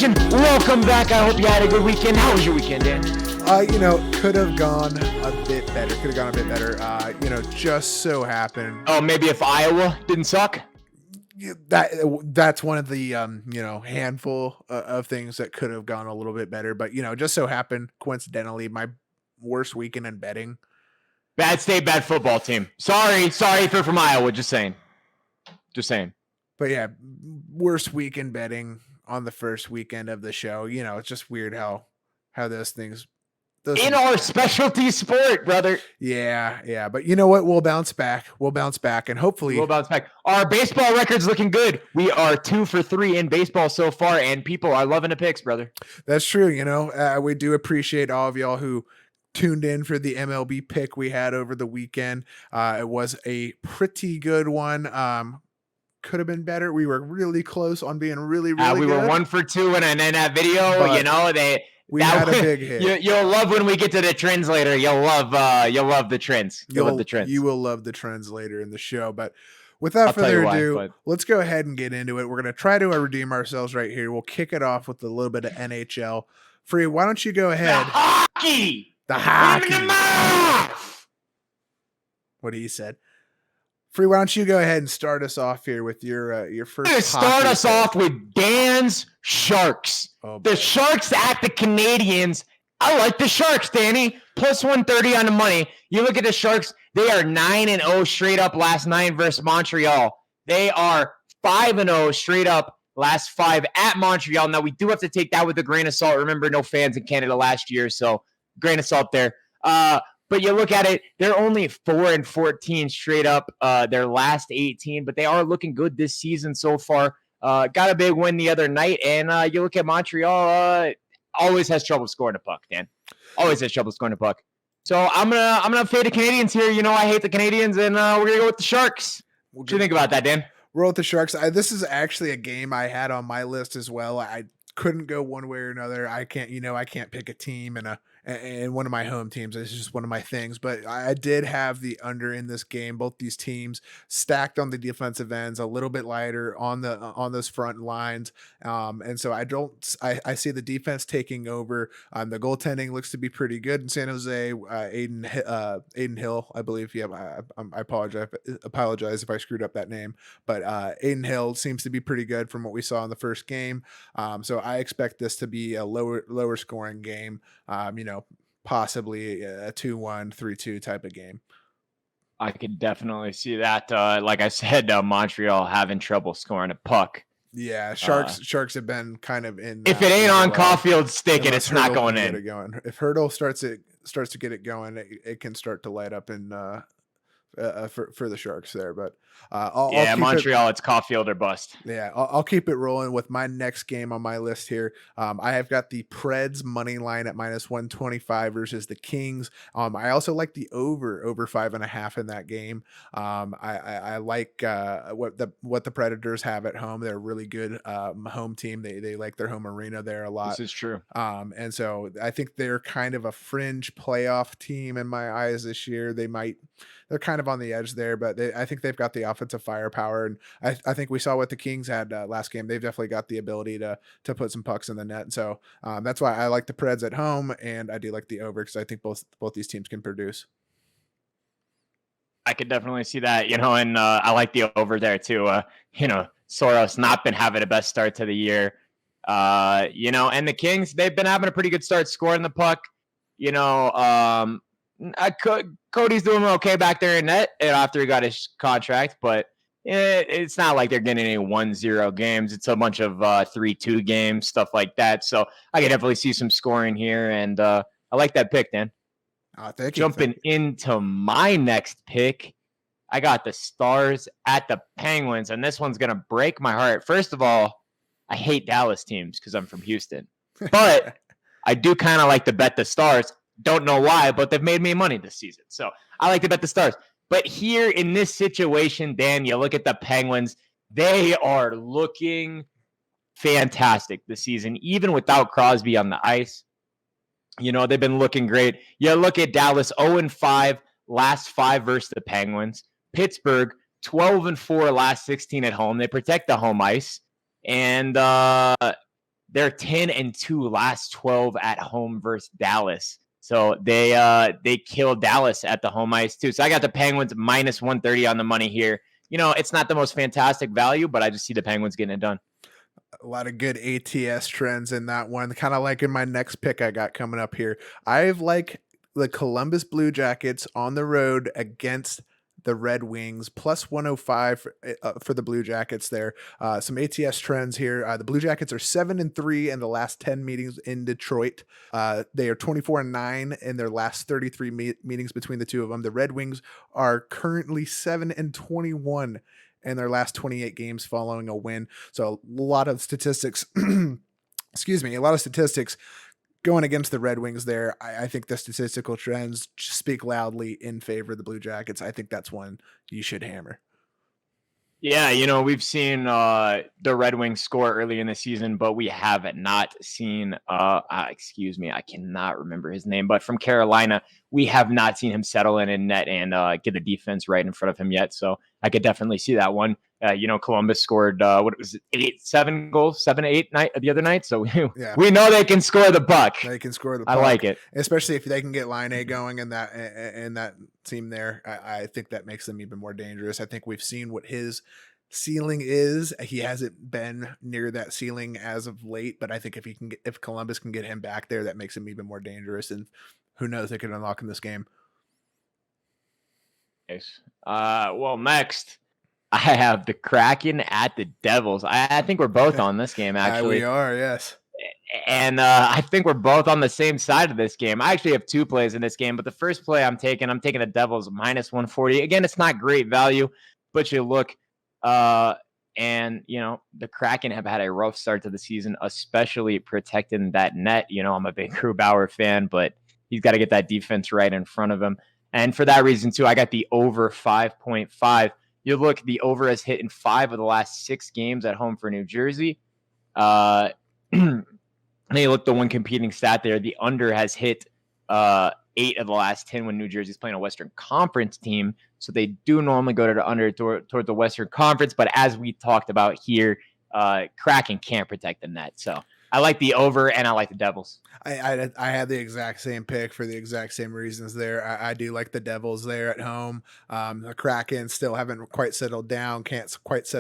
Nation, welcome back. I hope you had a good weekend. How was your weekend, Dan? Could have gone a bit better. Just so happened. Oh, maybe if Iowa didn't suck? That's one of the, handful of things that could have gone a little bit better. But, just so happened, coincidentally, my worst weekend in betting. Bad state, bad football team. Sorry if you're from Iowa. Just saying. But yeah, worst weekend betting on the first weekend of the show. It's just weird how those things. In our specialty sport, brother. Yeah. But you know what? We'll bounce back. And hopefully we'll bounce back. Our baseball record's looking good. We are 2 for 3 in baseball so far, and people are loving the picks, brother. That's true. We do appreciate all of y'all who tuned in for the MLB pick we had over the weekend. It was a pretty good one. Could have been better. We were really close on being really we good. were 1 for 2 in that video. But we had a big hit. You'll love when we get to the trends later. You'll love the trends. You will love the trends later in the show. But without further ado, let's go ahead and get into it. We're going to try to redeem ourselves right here. We'll kick it off with a little bit of NHL. Free, why don't you go ahead? The hockey. What he said. Free, why don't you go ahead and start us off here with your first. Start us off with Dan's Sharks. The Sharks at the Canadians. I like the Sharks, Danny. Plus 130 on the money. You look at the Sharks, they are 9-0 straight up last 9 versus Montreal. They are 5-0 straight up last 5 at Montreal. Now, we do have to take that with a grain of salt. Remember, no fans in Canada last year, so grain of salt there. But you look at it, they're only 4-14 straight up their last 18, but they are looking good this season so far. Got a big win the other night, and you look at Montreal, always has trouble scoring a puck, Dan. Always has trouble scoring a puck. So I'm gonna fade the Canadians here. I hate the Canadians, and we're gonna go with the Sharks. What do you think about that, Dan? We're with the Sharks. This is actually a game I had on my list as well. I couldn't go one way or another. I can't pick a team and one of my home teams. It's just one of my things, but I did have the under in this game. Both these teams stacked on the defensive ends, a little bit lighter on those front lines. And so I see the defense taking over. The goaltending looks to be pretty good in San Jose. Aiden Hill, I believe. Yeah, I apologize if I screwed up that name, but Aiden Hill seems to be pretty good from what we saw in the first game. So I expect this to be a lower scoring game. Possibly a 2-1, 3-2 type of game. I could definitely see that. Like I said, Montreal having trouble scoring a puck. Yeah, Sharks have been kind of in. If it ain't on Caulfield's stick, and it's not going in. If Hurdle starts to get it going, it can start to light up in for the Sharks there. But Montreal, it's Caulfield or bust. Yeah, I'll keep it rolling with my next game on my list here. I have got the Preds money line at minus 125 versus the Kings. I also like the over 5.5 in that game. I like what the Predators have at home. They're a really good home team. They like their home arena there a lot. This is true. And so I think they're kind of a fringe playoff team in my eyes this year. They're kind of on the edge there, but I think they've got the offensive firepower. And I think we saw what the Kings had last game. They've definitely got the ability to put some pucks in the net. And so that's why I like the Preds at home, and I do like the over because I think both these teams can produce. I could definitely see that, and I like the over there too. Soros not been having the best start to the year, and the Kings, they've been having a pretty good start scoring the puck. Cody's doing okay back there in net after he got his contract, but it's not like they're getting any 1-0 games. It's a bunch of 3-2 games, stuff like that. So I can definitely see some scoring here, and I like that pick, Dan. Thank you. Jumping into my next pick, I got the Stars at the Penguins, and this one's going to break my heart. First of all, I hate Dallas teams because I'm from Houston, but I do kind of like to bet the Stars. Don't know why, but they've made me money this season. So I like to bet the Stars. But here in this situation, Dan, you look at the Penguins, they are looking fantastic this season, even without Crosby on the ice. They've been looking great. You look at Dallas, 0-5, last 5 versus the Penguins. Pittsburgh, 12-4, last 16 at home. They protect the home ice. And They're 10-2 last 12 at home versus Dallas. So they killed Dallas at the home ice too. So I got the Penguins minus 130 on the money here. It's not the most fantastic value, but I just see the Penguins getting it done. A lot of good ATS trends in that one. Kind of like in my next pick I got coming up here. I've like the Columbus Blue Jackets on the road against the Red Wings, plus 105 for the Blue Jackets there. Some ATS trends here. The Blue Jackets are 7-3 in the last 10 meetings in Detroit. They are 24-9 in their last 33 meetings between the two of them. The Red Wings are currently 7-21 in their last 28 games following a win. So a lot of statistics, excuse me, a lot of statistics going against the Red Wings there. I think the statistical trends speak loudly in favor of the Blue Jackets. I think that's one you should hammer. Yeah, we've seen the Red Wings score early in the season, but we have not seen, excuse me, I cannot remember his name, but from Carolina, we have not seen him settle in net and get the defense right in front of him yet. So I could definitely see that one. Columbus scored, 7 goals, 7-8 the other night. So we know they can score the puck. They can score the puck. I like it. Especially if they can get Line A going in that team there. I think that makes them even more dangerous. I think we've seen what his ceiling is. He hasn't been near that ceiling as of late, but I think if Columbus can get him back there, that makes him even more dangerous. And who knows, they could unlock in this game. Nice. Well, next I have the Kraken at the Devils. I think we're both on this game, actually. We are, yes. And I think we're both on the same side of this game. I actually have 2 plays in this game, but the first play I'm taking the Devils minus 140. Again, it's not great value, but you look, and the Kraken have had a rough start to the season, especially protecting that net. I'm a big Grubauer fan, but he's got to get that defense right in front of him. And for that reason, too, I got the over 5.5. You look, the over has hit in 5 of the last 6 games at home for New Jersey. Hey, look, the one competing stat there, the under has hit 8 of the last 10 when New Jersey's playing a Western Conference team. So they do normally go to the under toward the Western Conference. But as we talked about here, Kraken can't protect the net. So I like the over, and I like the Devils. I had the exact same pick for the exact same reasons there. I do like the Devils there at home. The Kraken still haven't quite settled down, can't quite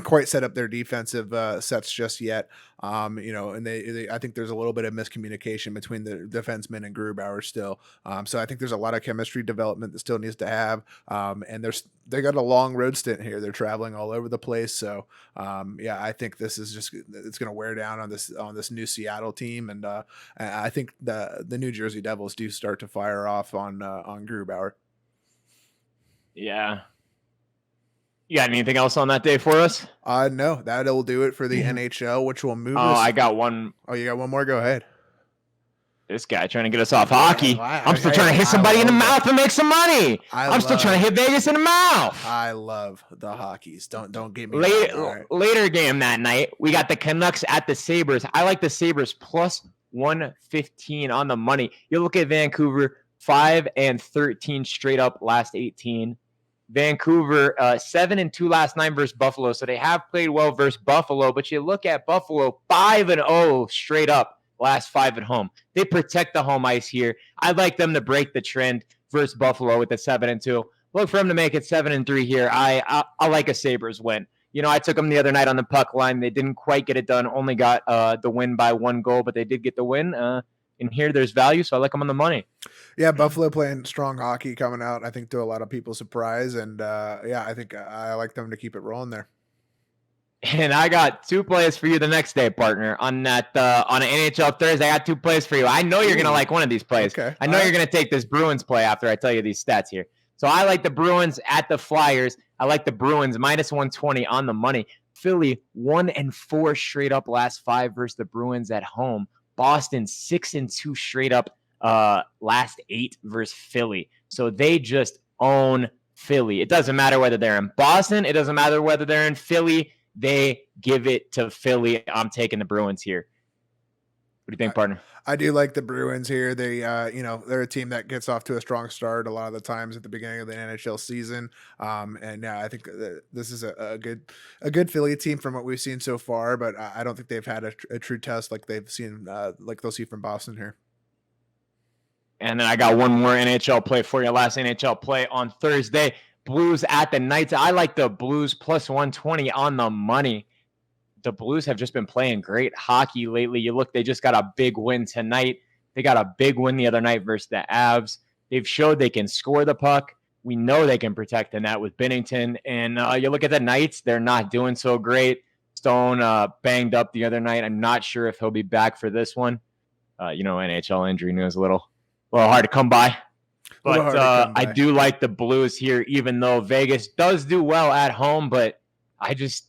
quite set up their defensive sets just yet. And they I think there's a little bit of miscommunication between the defensemen and Grubauer still. So I think there's a lot of chemistry development that still needs to have. And they got a long road stint here. They're traveling all over the place. So I think this is it's going to wear down on this new Seattle team. And I think the New Jersey Devils do start to fire off on Grubauer. Yeah. You got anything else on that day for us? No, that'll do it for the NHL, which will move us. I got one. Oh, you got one more? Go ahead. This guy trying to get us off hockey. I'm still trying to hit somebody in the mouth and make some money. I'm still trying to hit Vegas in the mouth. I love the hockeys. Don't get me later game that night, we got the Canucks at the Sabres. I like the Sabres plus 115 on the money. You look at Vancouver, 5-13 straight up last 18. Vancouver 7-2 last 9 versus Buffalo, so they have played well versus Buffalo. But you look at Buffalo, 5-0 straight up last 5 at home. They protect the home ice here. I'd like them to break the trend versus Buffalo with the 7-2. Look for them to make it 7-3 here. I like a Sabres win. I took them the other night on the puck line. They didn't quite get it done. Only got the win by 1 goal, but they did get the win. And here there's value, so I like them on the money. Yeah, Buffalo playing strong hockey coming out, I think, to a lot of people's surprise. And, I think I like them to keep it rolling there. And I got 2 plays for you the next day, partner. On that on an NHL Thursday, I got 2 plays for you. I know you're going to like one of these plays. Okay. I know you're going to take this Bruins play after I tell you these stats here. So I like the Bruins at the Flyers. I like the Bruins minus 120 on the money. Philly 1-4 straight up last 5 versus the Bruins at home. Boston 6-2 straight up last 8 versus Philly. So they just own Philly. It doesn't matter whether they're in Boston. It doesn't matter whether they're in Philly. They give it to Philly. I'm taking the Bruins here. What do you think, partner? I do like the Bruins here. They, they're a team that gets off to a strong start a lot of the times at the beginning of the NHL season. And I think this is a good Philly team from what we've seen so far. But I don't think they've had a true test like they've seen, like they'll see from Boston here. And then I got one more NHL play for you. Last NHL play on Thursday. Blues at the Knights. I like the Blues plus 120 on the money. The Blues have just been playing great hockey lately. You look, they just got a big win tonight. They got a big win the other night versus the Avs. They've showed they can score the puck. We know they can protect the net with Binnington. And you look at the Knights, they're not doing so great. Stone banged up the other night. I'm not sure if he'll be back for this one. NHL injury news a little hard to come by. But I do like the Blues here, even though Vegas does do well at home. But I just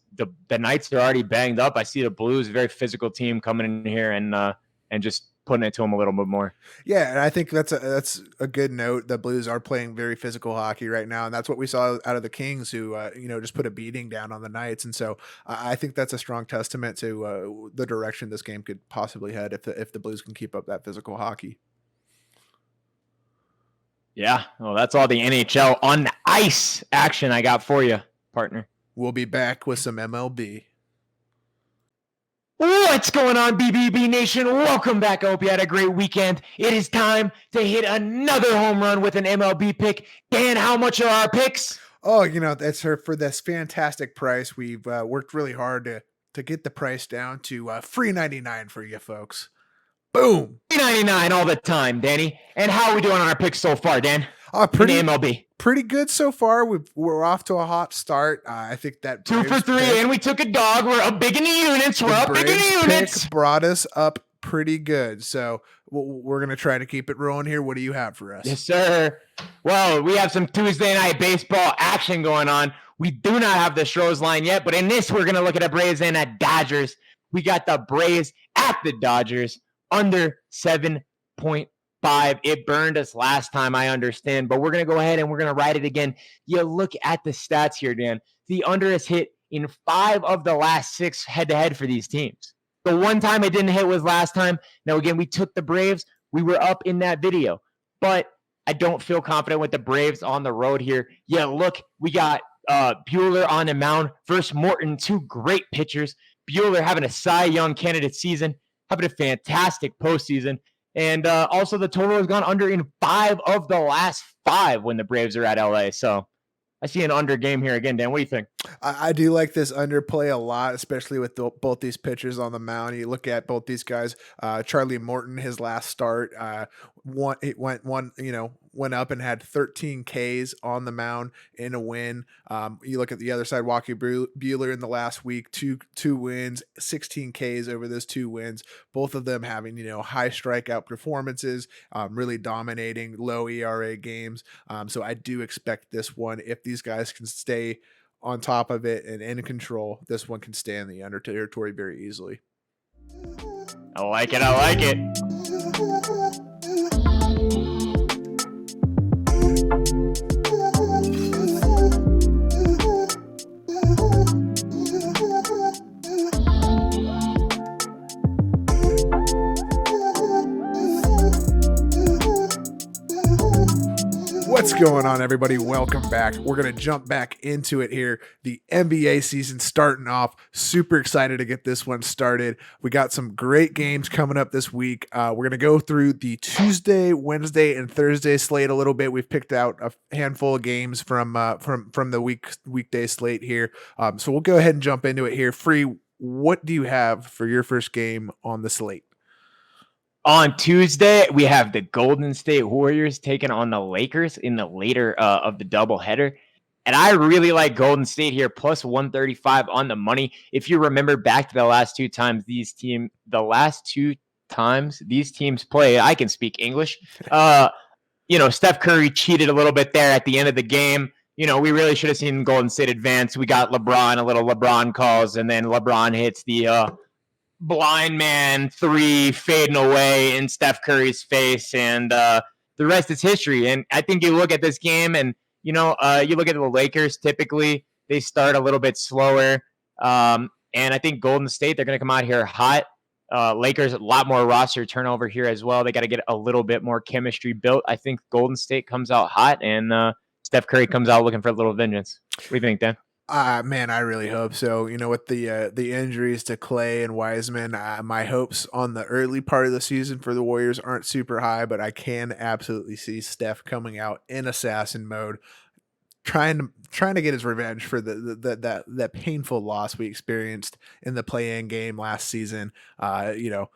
the Knights are already banged up. I see the Blues, very physical team, coming in here and just putting it to them a little bit more. Yeah, and I think that's a good note. The Blues are playing very physical hockey right now, and that's what we saw out of the Kings, who just put a beating down on the Knights. And so I think that's a strong testament to the direction this game could possibly head if the Blues can keep up that physical hockey. Yeah, well, that's all the NHL on the ice action I got for you, partner. We'll be back with some MLB. What's going on, BBB Nation? Welcome back. I hope you had a great weekend. It is time to hit another home run with an MLB pick. Dan, how much are our picks? Oh, that's for this fantastic price. We've worked really hard to get the price down to $3.99 for you folks. Boom. $3.99 all the time, Danny. And how are we doing on our picks so far, Dan? Pretty MLB. Pretty good so far. We're off to a hot start. I think that Braves 2 for 3, and we took a dog. We're up big in the units. We're up big in the units. Brought us up pretty good. So we're going to try to keep it rolling here. What do you have for us? Yes, sir. Well, we have some Tuesday night baseball action going on. We do not have the Stros line yet, but in this, we're going to look at the Braves and at Dodgers. We got the Braves at the Dodgers under 7.5. It burned us last time, I understand, but we're going to go ahead and we're going to ride it again. You look at the stats here, Dan. The under has hit in 5 of the last 6 head-to-head for these teams. The one time it didn't hit was last time. Now, again, we took the Braves. We were up in that video, but I don't feel confident with the Braves on the road here. Yeah, look, we got Buehler on the mound versus Morton, 2 great pitchers. Buehler having a Cy Young candidate season, having a fantastic postseason. And also the total has gone under in 5 of the last 5 when the Braves are at LA. So I see an under game here again, Dan. What do you think? I do like this underplay a lot, especially with both these pitchers on the mound. You look at both these guys. Charlie Morton, his last start, went up and had 13 Ks on the mound in a win. You look at the other side, Walker Buehler in the last week, two wins, 16 Ks over those 2 wins. Both of them having high strikeout performances, really dominating low ERA games. So I do expect this one, if these guys can stay on top of it and in control, this one can stay in the under territory very easily. I like it. I like it. What's going on, everybody? Welcome back. We're going to jump back into it here. The NBA season starting off. Super excited to get this one started. We got some great games coming up this week. We're going to go through the Tuesday, Wednesday, and Thursday slate a little bit. We've picked out a handful of games from the weekday slate here. So we'll go ahead and jump into it here. Free, what do you have for your first game on the slate? On Tuesday, we have the Golden State Warriors taking on the Lakers in the later of the doubleheader. And I really like Golden State here, plus 135 on the money. If you remember back to the last 2 times these teams play, I can speak English. Steph Curry cheated a little bit there at the end of the game. We really should have seen Golden State advance. We got LeBron, a little LeBron calls, and then LeBron hits the blind man 3 fading away in Steph Curry's face, and the rest is history. And I think you look at this game, and you look at the Lakers. Typically, they start a little bit slower, and I think Golden State, they're going to come out here hot. Lakers, a lot more roster turnover here as well. They got to get a little bit more chemistry built. I think Golden State comes out hot, and Steph Curry comes out looking for a little vengeance. What do you think, Dan? Man, I really hope so. You know, with the injuries to Clay and Wiseman, my hopes on the early part of the season for the Warriors aren't super high, but I can absolutely see Steph coming out in assassin mode, trying to get his revenge for that painful loss we experienced in the play-in game last season. You know,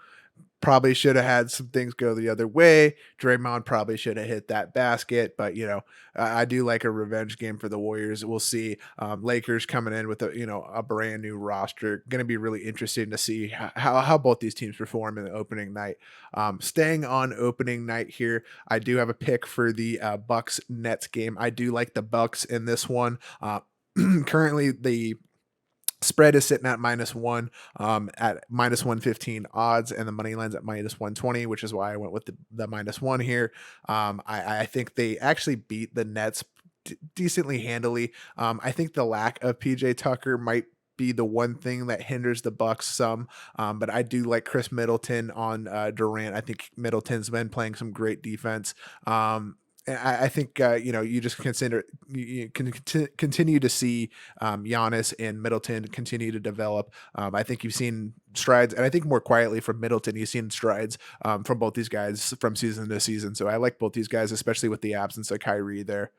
probably should have had some things go the other way. Draymond probably should have hit that basket, but you know, I do like a revenge game for the Warriors. We'll see. Lakers coming in with a brand new roster. Going to be really interesting to see how both these teams perform in the opening night. Staying on opening night here, I do have a pick for the Bucks Nets game. I do like the Bucks in this one. Currently, the spread is sitting at -1 at -115 odds, and the money line's at -120, which is why I went with the -1 here. I think they actually beat the Nets decently handily. I think the lack of PJ Tucker might be the one thing that hinders the Bucks some, but I do like Chris Middleton on Durant. I think Middleton's been playing some great defense. And I think you just you can continue to see Giannis and Middleton continue to develop. I think you've seen strides, and I think more quietly from Middleton, you've seen strides from both these guys from season to season. So I like both these guys, especially with the absence of Kyrie there.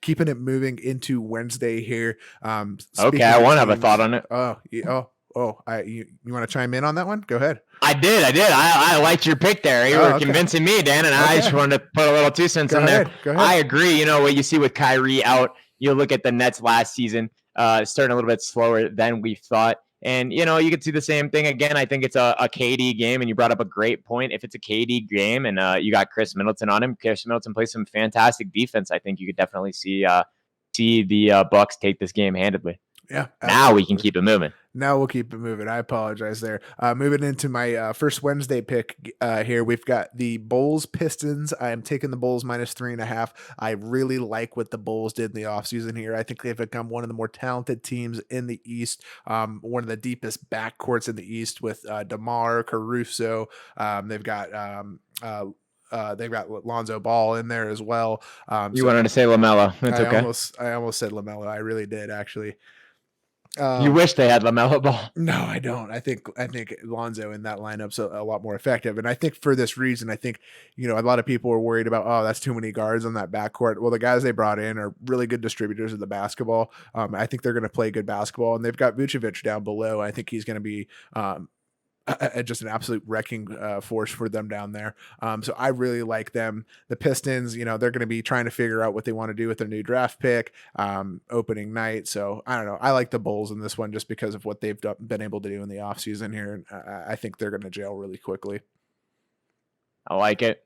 Keeping it moving into Wednesday here. Okay, I want to have a thought on it. You want to chime in on that one? Go ahead. I did. I liked your pick there. You were convincing me, Dan, and I just wanted to put a little 2 cents in there. Go ahead. I agree. You know, what you see with Kyrie out, you look at the Nets last season, starting a little bit slower than we thought. And, you know, you could see the same thing again. I think it's a KD game, and you brought up a great point. If it's a KD game and you got Chris Middleton on him, Chris Middleton plays some fantastic defense. I think you could definitely see the Bucks take this game handedly. Yeah. Absolutely. Now we can keep it moving. Now we'll keep it moving. I apologize there. Moving into my first Wednesday pick here, we've got the Bulls Pistons. I am taking the Bulls -3.5. I really like what the Bulls did in the offseason here. I think they've become one of the more talented teams in the East, one of the deepest backcourts in the East with DeMar, Caruso. They've got Lonzo Ball in there as well. You wanted to say LaMelo. That's okay. I almost said LaMelo. I really did, actually. You wish they had LaMelo Ball. No, I don't. I think Lonzo in that lineup's a lot more effective. And I think for this reason, I think, a lot of people are worried about, that's too many guards on that backcourt. Well, the guys they brought in are really good distributors of the basketball. I think they're going to play good basketball, and they've got Vucevic down below. I think he's going to be just an absolute wrecking force for them down there. So I really like them. The Pistons, they're going to be trying to figure out what they want to do with their new draft pick opening night. So I don't know. I like the Bulls in this one just because of what they've been able to do in the offseason here. And I think they're going to jail really quickly. I like it.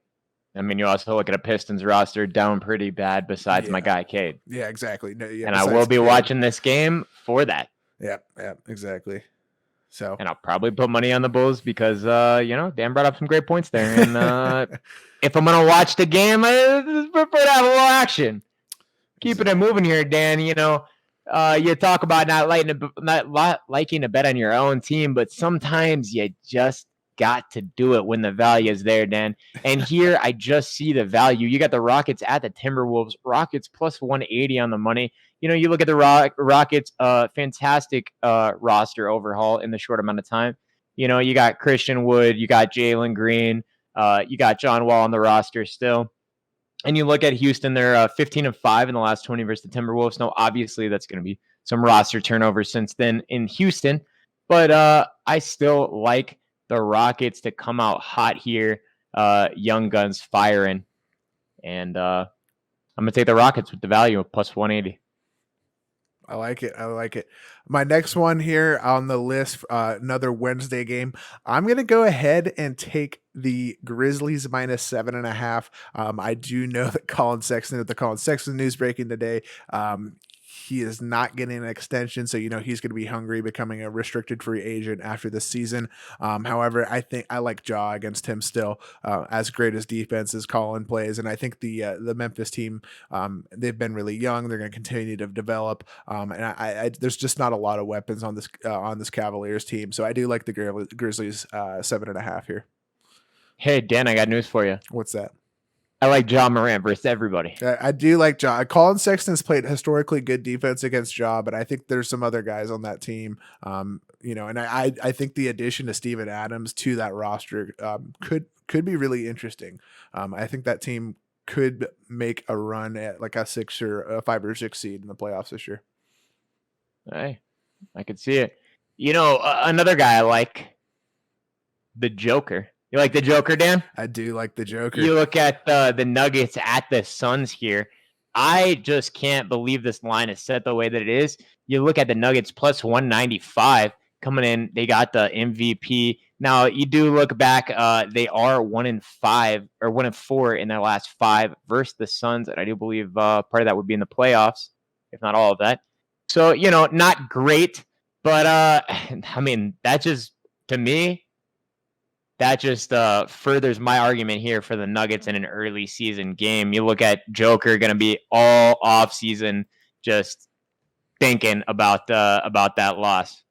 I mean, you also look at a Pistons roster down pretty bad besides my guy, Cade. Yeah, exactly. No, and I will be watching this game for that. Yeah, exactly. So, and I'll probably put money on the Bulls because, Dan brought up some great points there. And if I'm going to watch the game, I prefer to have a little action. Keeping it moving here, Dan. You talk about not liking to bet on your own team, but sometimes you just got to do it when the value is there, Dan. And here I just see the value. You got the Rockets at the Timberwolves. Rockets plus 180 on the money. You look at the Rockets, fantastic roster overhaul in the short amount of time. You got Christian Wood, you got Jalen Green, you got John Wall on the roster still. And you look at Houston, they're 15-5 in the last 20 versus the Timberwolves. Now, obviously, that's going to be some roster turnover since then in Houston. But I still like the Rockets to come out hot here, young guns firing. And I'm going to take the Rockets with the value of plus 180. I like it. My next one here on the list, another Wednesday game. I'm going to go ahead and take the Grizzlies -7.5. I do know that Colin Sexton, with the Colin Sexton news breaking today, he is not getting an extension, so he's going to be hungry, becoming a restricted free agent after this season. However, I think I like Ja against him still, as great as defense as Colin plays, and I think the Memphis team, they've been really young. They're going to continue to develop, and I there's just not a lot of weapons on this Cavaliers team, so I do like the Grizzlies 7.5 here. Hey, Dan, I got news for you. What's that? I like Ja Morant versus everybody. I do like Ja. Colin Sexton's played historically good defense against Ja, but I think there's some other guys on that team. And I think the addition to Steven Adams to that roster could be really interesting. I think that team could make a run at like a 5 or 6 seed in the playoffs this year. Hey, I could see it. Another guy I like, the Joker. You like the Joker, Dan? I do like the Joker. You look at the Nuggets at the Suns here. I just can't believe this line is set the way that it is. You look at the Nuggets plus 195 coming in. They got the MVP. Now, you do look back. They are 1-5 or 1-4 in their last 5 versus the Suns. And I do believe part of that would be in the playoffs, if not all of that. So, not great. But, that just, to me, that just furthers my argument here for the Nuggets in an early season game. You look at Joker going to be all off season just thinking about that loss.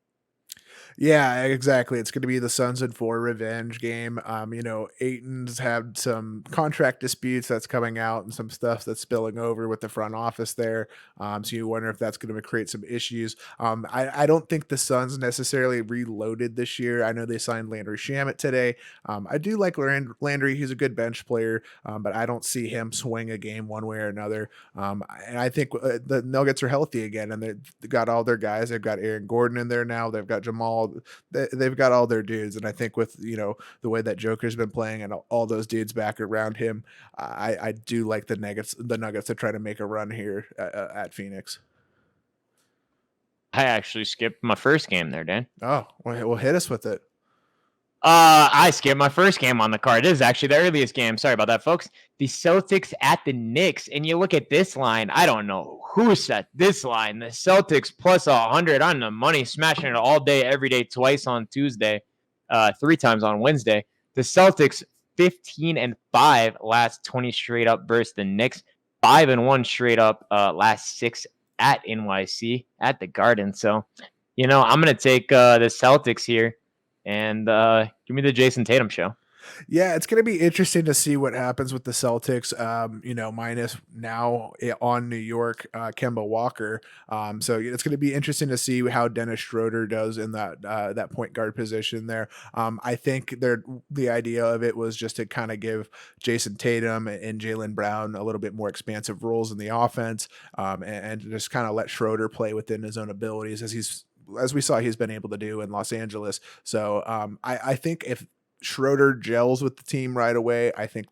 Yeah, exactly. It's going to be the Suns and 4 revenge game. Ayton's had some contract disputes that's coming out and some stuff that's spilling over with the front office there. So you wonder if that's going to create some issues. I don't think the Suns necessarily reloaded this year. I know they signed Landry Shamet today. I do like Landry. He's a good bench player, but I don't see him swing a game one way or another. And I think the Nuggets are healthy again, and they've got all their guys. They've got Aaron Gordon in there now. They've got Jamal. They've got all their dudes, and I think with the way that Joker's been playing and all those dudes back around him, I do like the Nuggets to try to make a run here at Phoenix. I actually skipped my first game there, Dan. Oh, well, hit us with it. I skipped my first game on the card. This is actually the earliest game. Sorry about that, folks. The Celtics at the Knicks. And you look at this line. I don't know who set this line. The Celtics plus 100 on the money, smashing it all day, every day, twice on Tuesday, 3 times on Wednesday. The Celtics 15-5 last 20 straight up versus the Knicks. 5-1 straight up last 6 at NYC at the Garden. So, I'm going to take the Celtics here. And give me the Jason Tatum show. Yeah, it's going to be interesting to see what happens with the Celtics, minus now on New York, Kemba Walker. So it's going to be interesting to see how Dennis Schroeder does in that point guard position there. I think the idea of it was just to kind of give Jason Tatum and Jaylen Brown a little bit more expansive roles in the offense, and just kind of let Schroeder play within his own abilities as we saw he's been able to do in Los Angeles. So I think if Schroeder gels with the team right away, I think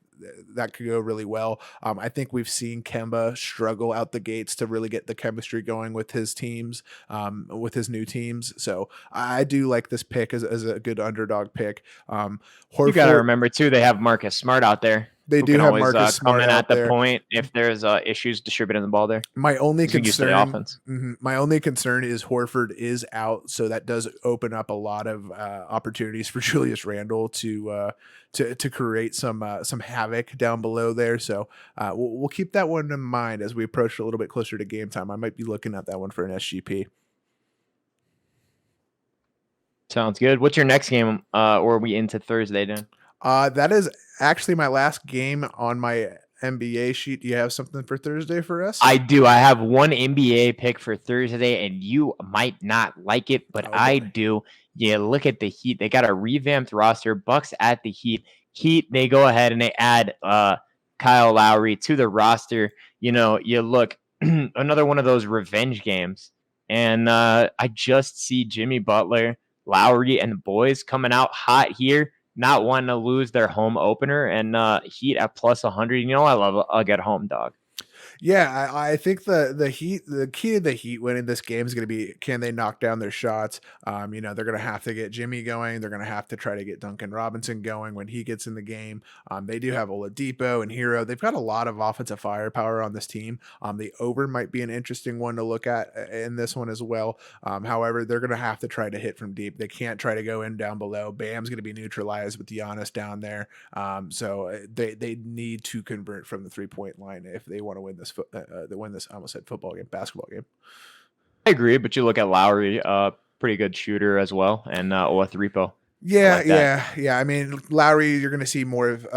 that could go really well. I think we've seen Kemba struggle out the gates to really get the chemistry going with his teams, with his new teams. So I do like this pick as a good underdog pick. You got to remember too, they have Marcus Smart out there. They do have Marcus Smart coming out at the there. Point if there's issues distributing the ball there. My only concern is Horford is out, so that does open up a lot of opportunities for Julius Randle to create some havoc down below there. So we'll keep that one in mind as we approach a little bit closer to game time. I might be looking at that one for an SGP. Sounds good. What's your next game? Or are we into Thursday then? That is actually my last game on my NBA sheet. Do you have something for Thursday for us? I do. I have one NBA pick for Thursday, and you might not like it, but I do. Yeah, look at the Heat. They got a revamped roster. Bucks at the Heat. Heat, they go ahead and they add Kyle Lowry to the roster. You look, another one of those revenge games. And I just see Jimmy Butler, Lowry, and the boys coming out hot here, not wanting to lose their home opener, and Heat at plus 100. I love a good home dog. Yeah, I think the key to the Heat winning this game is going to be, can they knock down their shots? They're going to have to get Jimmy going. They're going to have to try to get Duncan Robinson going when he gets in the game. They do have Oladipo and Hero. They've got a lot of offensive firepower on this team. The over might be an interesting one to look at in this one as well. However, they're going to have to try to hit from deep. They can't try to go in down below. Bam's going to be neutralized with Giannis down there. So they need to convert from the 3-point line if they want to win this. I almost said football game, basketball game. I agree, but you look at Lowry, pretty good shooter as well, and Oladipo. Yeah. I mean, Lowry, you're going to see more of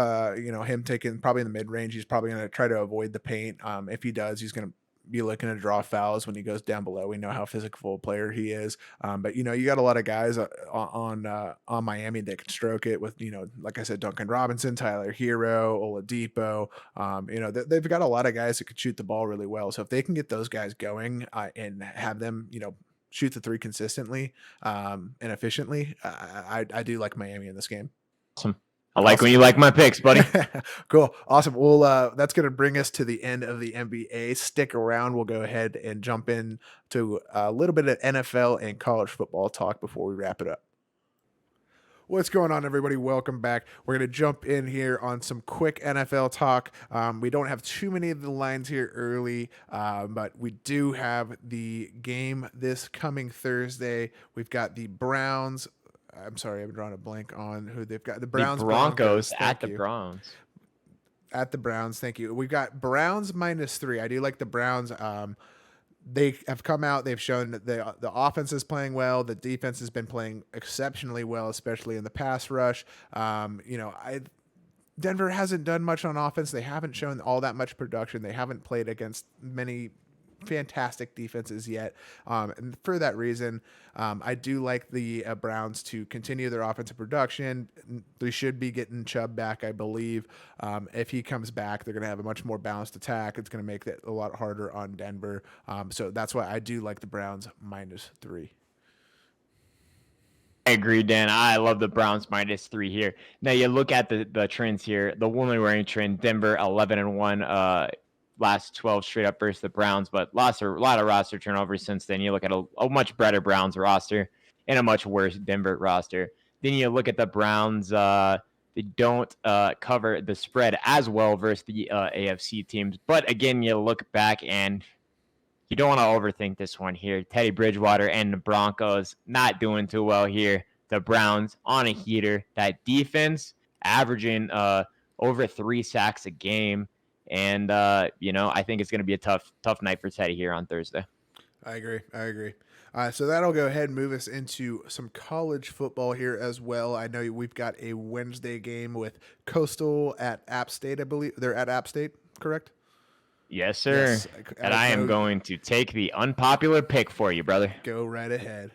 him taking probably in the mid range. He's probably going to try to avoid the paint. If he does, he's going to be looking to draw fouls when he goes down below. We know how physical a player he is. But you got a lot of guys on Miami that can stroke it with, like I said, Duncan Robinson, Tyler Hero, Oladipo. They've got a lot of guys that could shoot the ball really well. So if they can get those guys going and have them, shoot the three consistently and efficiently, I do like Miami in this game. Awesome. I like when you like my picks, buddy. Cool. Awesome. Well, that's going to bring us to the end of the NBA. Stick around. We'll go ahead and jump in to a little bit of NFL and college football talk before we wrap it up. What's going on, everybody? Welcome back. We're going to jump in here on some quick NFL talk. We don't have too many of the lines here early, but we do have the game this coming Thursday. We've got the Browns. I'm sorry, I'm drawing a blank on who they've got. The Browns. The Broncos at the you. Browns. At the Browns, thank you. We've got Browns -3. I do like the Browns. They have come out. They've shown that the offense is playing well. The defense has been playing exceptionally well, especially in the pass rush. Denver hasn't done much on offense. They haven't shown all that much production. They haven't played against many fantastic defenses yet. And for that reason, I do like the Browns to continue their offensive production. They should be getting Chubb back, I believe. If he comes back, they're going to have a much more balanced attack. It's going to make it a lot harder on Denver. So that's why I do like the Browns -3. I agree, Dan. I love the Browns -3 here. Now you look at the trends here. The woman wearing trend, Denver 11-1. Last 12 straight up versus the Browns, but lost a lot of roster turnover since then. You look at a much better Browns roster and a much worse Denver roster. Then you look at the Browns. They don't cover the spread as well versus the AFC teams. But again, you look back and you don't want to overthink this one here. Teddy Bridgewater and the Broncos not doing too well here. The Browns on a heater. That defense averaging over 3 sacks a game. And, I think it's going to be a tough night for Teddy here on Thursday. I agree. So that'll go ahead and move us into some college football here as well. I know we've got a Wednesday game with Coastal at App State, I believe. They're at App State, correct? Yes, sir. Yes, and I am going to take the unpopular pick for you, brother. Go right ahead.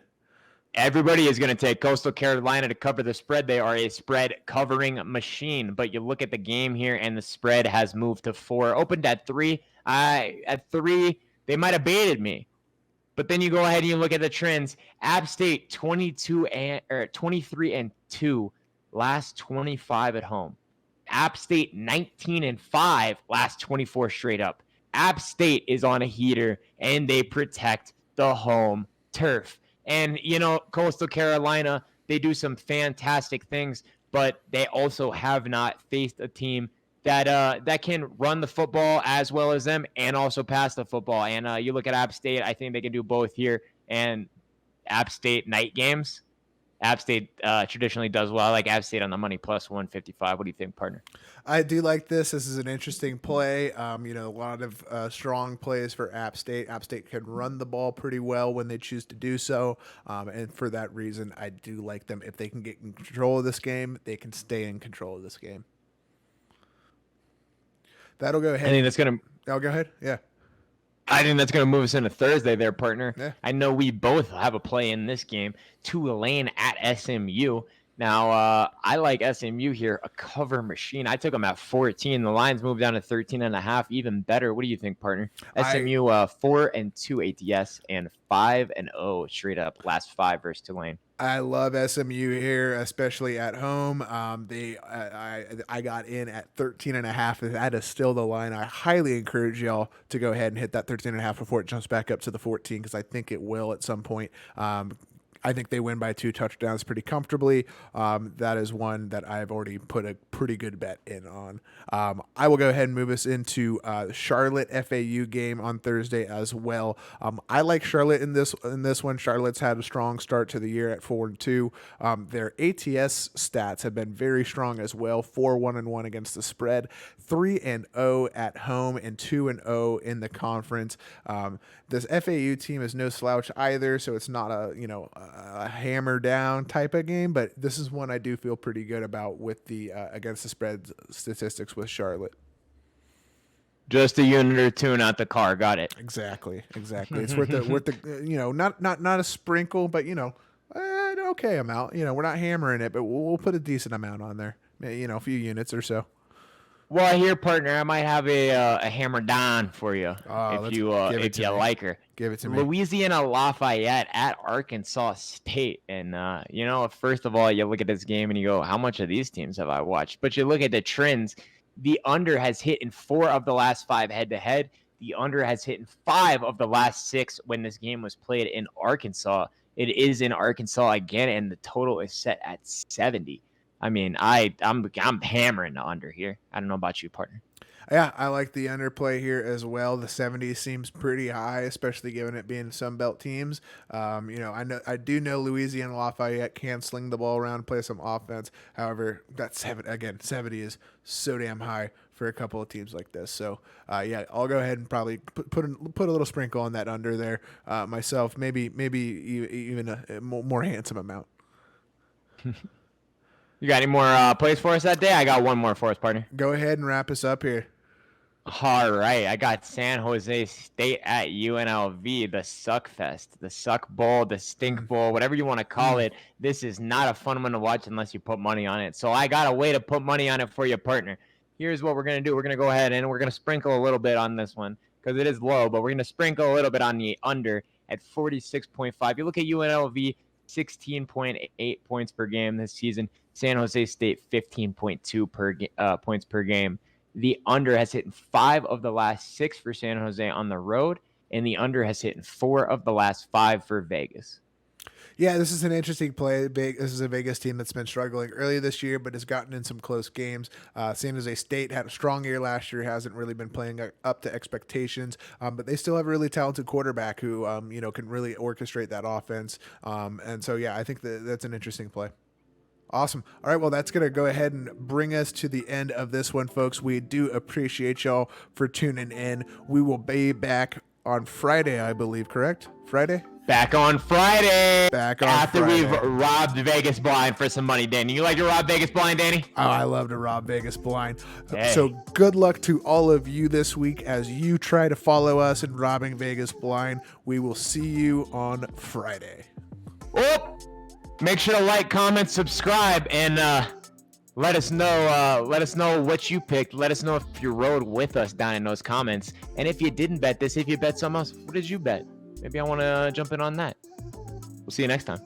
Everybody is going to take Coastal Carolina to cover the spread. They are a spread covering machine. But you look at the game here, and the spread has moved to 4. Opened at 3. At 3, they might have baited me. But then you go ahead and you look at the trends. App State 23-2, last 25 at home. App State 19-5, last 24 straight up. App State is on a heater, and they protect the home turf. And, Coastal Carolina, they do some fantastic things, but they also have not faced a team that can run the football as well as them and also pass the football. And you look at App State, I think they can do both here. And App State night games, App State traditionally does well. I like App State on the money +155. What do you think, partner? I do like this. This is an interesting play. A lot of strong plays for App State. App State can run the ball pretty well when they choose to do so. And for that reason, I do like them. If they can get in control of this game, they can stay in control of this game. That'll go ahead. I think that's going to... I'll go ahead. Yeah. I think that's going to move us into Thursday there, partner. Yeah. I know we both have a play in this game. Tulane at SMU. Now, I like SMU here, a cover machine. I took them at 14. The lines moved down to 13.5. Even better. What do you think, partner? SMU 4-2 ATS and 5-0 straight up last 5 versus Tulane. I love SMU here, especially at home. I got in at 13.5. That is still the line. I highly encourage y'all to go ahead and hit that 13.5 before it jumps back up to the 14, because I think it will at some point. I think they win by 2 touchdowns pretty comfortably. That is one that I've already put a pretty good bet in on. I will go ahead and move us into Charlotte FAU game on Thursday as well. I like Charlotte in this one. Charlotte's had a strong start to the year at 4-2. Their ATS stats have been very strong as well. 4-1-1 against the spread, 3-0 at home, and 2-0 in the conference. This FAU team is no slouch either, so it's not a hammer down type of game, but this is one I do feel pretty good about with the against the spread statistics with Charlotte. Just a unit or two, not the car. Got it. Exactly. It's worth the not a sprinkle, but an okay amount. We're not hammering it, but we'll put a decent amount on there. A few units or so. Well, here, partner, I might have a hammer Dahn for you if you like her. Give it to me. Louisiana Lafayette at Arkansas State, and first of all, you look at this game and you go, how much of these teams have I watched? But you look at the trends. The under has hit in 4 of the last 5 head-to-head. The under has hit in 5 of the last 6 when this game was played in Arkansas. It is in Arkansas again, and the total is set at 70. I mean, I'm hammering the under here. I don't know about you, partner. Yeah, I like the underplay here as well. The 70 seems pretty high, especially given it being Sun Belt teams. I do know Louisiana Lafayette can sling the ball around and play some offense. However, that 70 is so damn high for a couple of teams like this. So, I'll go ahead and probably put a little sprinkle on that under there myself. Maybe even a more handsome amount. You got any more plays for us that day? I got one more for us, partner. Go ahead and wrap us up here. All right. I got San Jose State at UNLV, the Suck Fest, the Suck Bowl, the Stink Bowl, whatever you want to call it. This is not a fun one to watch unless you put money on it. So I got a way to put money on it for you, partner. Here's what we're going to do. We're going to go ahead and we're going to sprinkle a little bit on this one because it is low, but we're going to sprinkle a little bit on the under at 46.5. You look at UNLV, 16.8 points per game this season. San Jose State, 15.2 points per game. The under has hit in 5 of the last 6 for San Jose on the road, and the under has hit in 4 of the last 5 for Vegas. Yeah, this is an interesting play. This is a Vegas team that's been struggling early this year, but has gotten in some close games. San Jose State had a strong year last year, hasn't really been playing up to expectations, but they still have a really talented quarterback who can really orchestrate that offense. And so, I think that's an interesting play. Awesome. All right, well, that's going to go ahead and bring us to the end of this one, folks. We do appreciate y'all for tuning in. We will be back on Friday, I believe, correct? Friday? Back on Friday. After we've robbed Vegas blind for some money, Danny. You like to rob Vegas blind, Danny? Oh, I love to rob Vegas blind. Hey. So good luck to all of you this week as you try to follow us in robbing Vegas blind. We will see you on Friday. Oh! Make sure to like, comment, subscribe, and let us know what you picked. Let us know if you rode with us down in those comments. And if you didn't bet this, if you bet something else, what did you bet? Maybe I want to jump in on that. We'll see you next time.